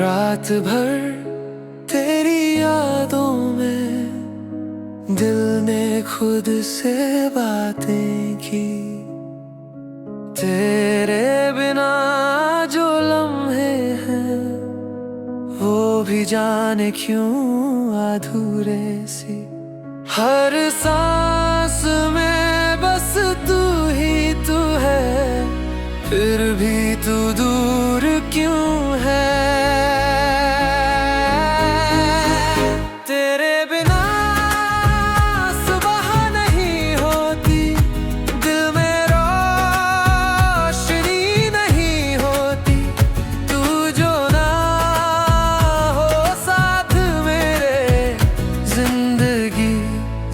रात भर तेरी यादों में दिल ने खुद से बातें की। तेरे बिना जो लम्हे हैं वो भी जाने क्यों अधूरे सी। हर सांस में बस तू ही तू है, फिर भी तू दूर क्यों है। तेरे बिना सुबह नहीं होती, दिल में रोशनी नहीं होती। तू जो ना हो साथ मेरे, जिंदगी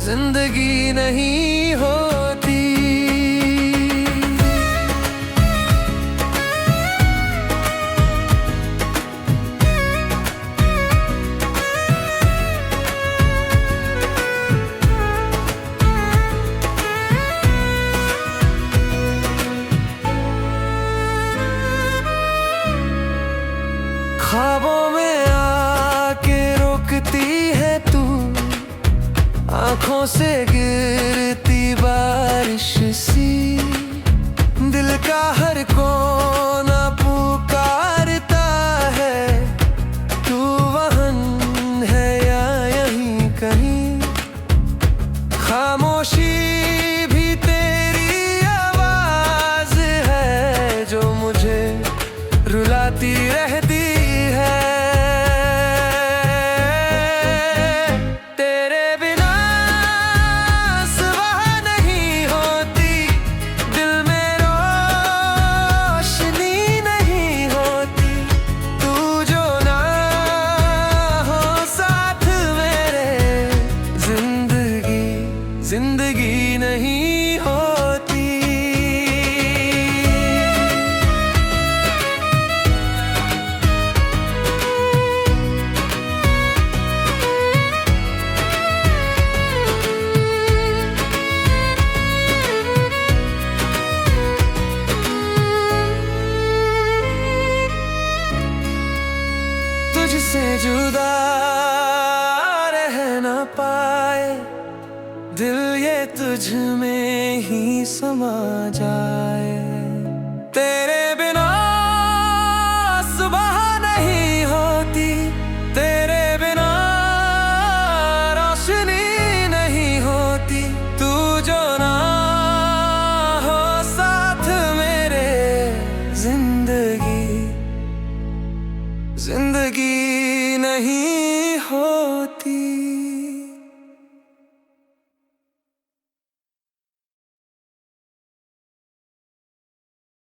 जिंदगी नहीं होती। ख्वाबों में आके रुकती है तू, आंखों से गिरती बारिश सी। दिल का हर कोना पुकारता है, तू वहन है या यहीं कहीं। खामोशी भी तेरी आवाज है जो मुझे रुलाती रहती है। तेरे बिना सुबह नहीं होती, दिल में रोशनी नहीं होती। तू जो ना हो साथ मेरे, जिंदगी जिंदगी नहीं होती। तुझसे जुदा रह न पाए, दिल ये तुझ में ही समा जाए। तेरे बिना सुबह नहीं होती, तेरे बिना रोशनी नहीं होती। तू जो ना हो साथ मेरे, जिंदगी जिंदगी नहीं होती।